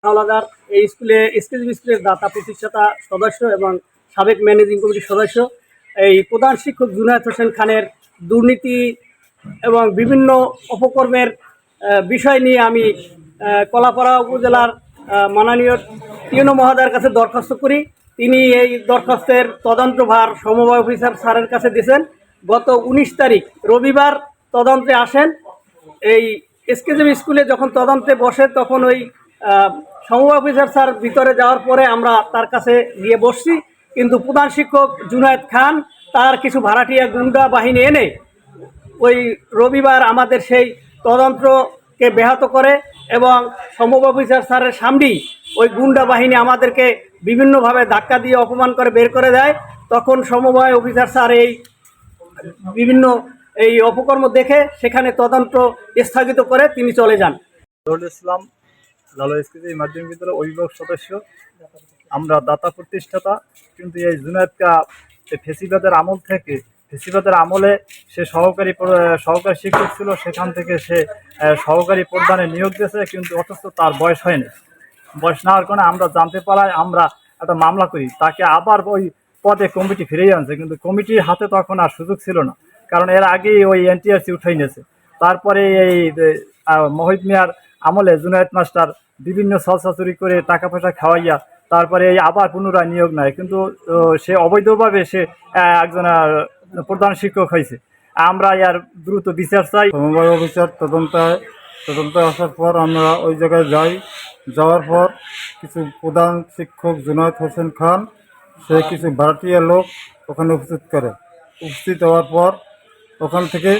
হাওলাদার এই স্কুলের দাতা প্রতিষ্ঠাতা সদস্য এবং সাবেক ম্যানেজিং কমিটির সদস্য। এই প্রধান শিক্ষক জুনায়েদ হোসেন খানের দুর্নীতি এবং বিভিন্ন অপকর্মের বিষয় নিয়ে আমি কলাপাড়া উপজেলার মাননীয় টিএনও মহোদয়ের কাছে দরখাস্ত করি। তিনি এই দরখাস্তের তদন্তভার সমবায় অফিসার স্যারের কাছে দিয়েছেন। গত 19 তারিখ রবিবার তদন্তে আসেন। এই এসকেজিবি স্কুলে যখন তদন্তে বসে তখন ওই সমবায় অফিসার স্যার ভিতরে যাওয়ার পরে আমরা তার কাছে গিয়ে বসছি, কিন্তু প্রধান শিক্ষক জুনায়েদ খান তার কিছু ভাড়াটিয়া গুন্ডা বাহিনী এনে ওই রবিবার আমাদের সেই তদন্তকে ব্যাহত করে এবং সমবায় অফিসার স্যারের সামনেই ওই গুন্ডা বাহিনী আমাদেরকে বিভিন্নভাবে ধাক্কা দিয়ে অপমান করে বের করে দেয়। তখন সমবায় অফিসার স্যার এই বিভিন্ন এই অপকর্ম দেখে সেখানে তদন্ত স্থগিত করে তিনি চলে যান। ইসলাম লালা এসকেজিবি মাধ্যমিক বিদ্যালয়ের অভিভাবক সদস্য, আমরা দাতা প্রতিষ্ঠাতা। কিন্তু এই জুনায়েদকা ফেসিবাদের আমলে সে সহকারী শিক্ষক ছিল, সেখান থেকে সে সহকারী প্রধানে নিয়োগ দিয়েছে, কিন্তু অথচ তার বয়স হয়নি। বয়স না হওয়ার কারণে আমরা জানতে পারায় আমরা একটা মামলা করি, তাকে আবার ওই পদে কমিটি ফিরিয়ে আনছে, কিন্তু কমিটির হাতে তখন আর সুযোগ ছিল না, কারণ এর আগেই ওই এনটিআরসি উঠাই নিয়েছে। তারপরে এই মহিত মিয়ার আমলে জুনায়েদ মাস্টার বিভিন্ন ছলচাতুরি করে টাকা পয়সা খাওয়াইয়া তারপরে এই আবার পুনরায় নিয়োগ নেয়, কিন্তু সে অবৈধভাবে সে একজন প্রধান শিক্ষক হয়েছে। আমরা এর দ্রুত বিচার চাই। সমবায় অফিসার তদন্তে আসার পর আমরা ওই জায়গায় যাওয়ার পর কিছু প্রধান শিক্ষক জুনায়েদ হোসেন খান সে কিছু ভাড়াটিয়া লোক ওখানে উপস্থিত হওয়ার পর ওখান থেকে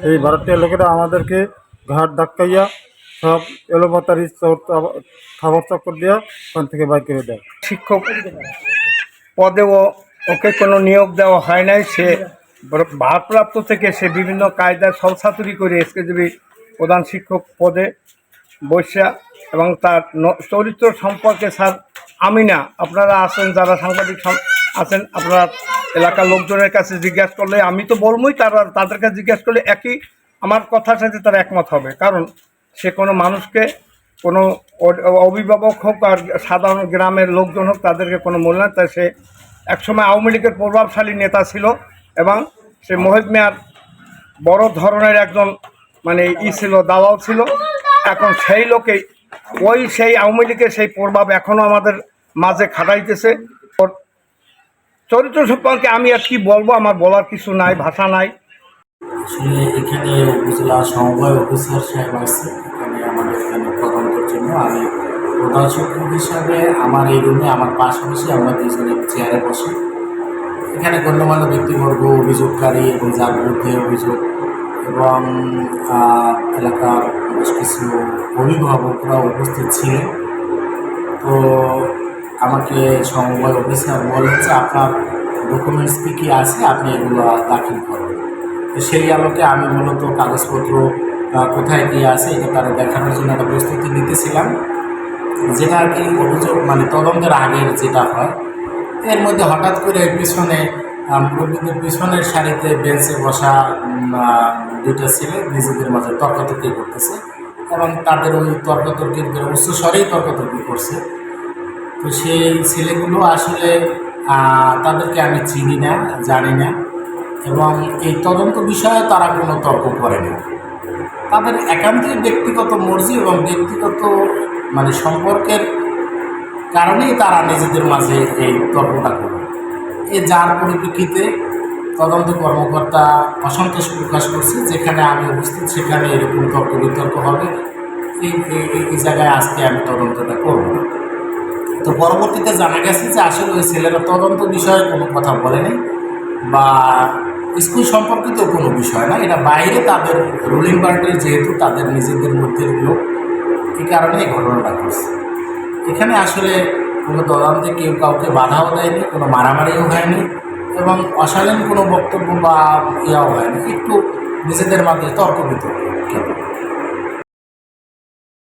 এই ভাড়াটিয়া লোকেরা আমাদেরকে ঘাট ধাক্কাইয়া সব এলোপাতারি খাবার চক্কর দেওয়া ওখান থেকে বাইর করে দেয়। শিক্ষক পদেও ওকে কোনো নিয়োগ দেওয়া হয় নাই। সে ভারপ্রাপ্ত থেকে সে বিভিন্ন কায়দায় ছলচাতুরি করে এসকেজিবি প্রধান শিক্ষক পদে বসা এবং তার চরিত্র সম্পর্কে স্যার আমি না, আপনারা আছেন যারা সাংবাদিক আছেন, আপনারা এলাকার লোকজনের কাছে জিজ্ঞাসা করলে আমি তো বলবই, তাদের কাছে জিজ্ঞাসা করলে একই আমার কথার সাথে তারা একমত হবে। কারণ সে কোনো মানুষকে, কোনো অভিভাবক হোক আর সাধারণ গ্রামের লোকজন হোক, তাদেরকে কোনো মূল্যায়ন, তাই সে একসময় আওয়ামী লীগের প্রভাবশালী নেতা ছিল এবং সে মহিত মিয়ার বড় ধরনের একজন ছিল, দাওয়াল ছিল। এখন সেই লোকেই সেই আওয়ামী লীগের সেই প্রভাব এখনও আমাদের মাঝে খাটাইতেছে। চরিত্র সম্পর্কে আমি আর কি বলবো, আমার বলার কিছু নাই, ভাষা নাই। আসলে এখানে উপজেলা সমবায় অফিসার সাহেব আসছে এখানে আমাদের তদন্তের জন্য। আমি প্রধান শিক্ষক হিসাবে আমার এই রুমে আমার পাশাপাশি আমরা দুজনে চেয়ারে বসি। এখানে গণ্যমান্য ব্যক্তিবর্গ, অভিযোগকারী এবং যার বিরুদ্ধে অভিযোগ এবং এলাকার বেশ কিছু অভিভাবকরা উপস্থিত ছিলেন। তো আমাকে সমবায় অফিসার বলেন যে আপনার ডকুমেন্টস কী আছে আপনি এগুলো দাখিল করবেন। তো সেই আলোকে আমি মূলত কাগজপত্র কোথায় কী আছে এটা তারা দেখানোর জন্য একটা প্রস্তুতি নিতেছিলাম, যেটা আর কি অভিযোগ তদন্তের আগের যেটা হয়। এর মধ্যে হঠাৎ করে মুরব্বীদের পিছনের সারিতে বেঞ্চে বসা দুইটা ছেলে নিজেদের মাঝে তর্কাতর্কি করতেছে এবং তাদের ওই তর্কাতর্কির উচ্চস্বরেই তর্কাতর্কি করছে। তো সেই ছেলেগুলো আসলে তাদেরকে আমি চিনি না, জানি না এবং এই তদন্ত বিষয়ে তারা কোনো তর্ক করে না। তাদের একান্তই ব্যক্তিগত মর্জি এবং ব্যক্তিগত সম্পর্কের কারণেই তারা নিজেদের মাঝে এই তর্কটা করে। যার পরিপ্রেক্ষিতে তদন্ত কর্মকর্তা অসন্তোষ প্রকাশ করছে, যেখানে আমি উপস্থিত সেখানে এরকম তর্ক বিতর্ক হবে, এই জায়গায় আজকে আমি তদন্তটা করব। তো পরবর্তীতে জানা গেছে যে আসলে ওই ছেলেরা তদন্ত বিষয়ে কোনো কথা বলেনি বা স্কুল সম্পর্কিত কোনো বিষয় না, এটা বাইরে তাদের রুলিং পার্টির যেহেতু তাদের নিজেদের মধ্যে লোক, এই কারণে এই ঘটনাটা ঘটছে। এখানে আসলে কোনো তদন্তে কেউ কাউকে বাধাও দেয়নি, কোনো মারামারিও হয়নি এবং অশালীন কোনো বক্তব্য বা ইয়াও হয়নি, একটু নিজেদের মাঝে তর্ক বিতর্ক।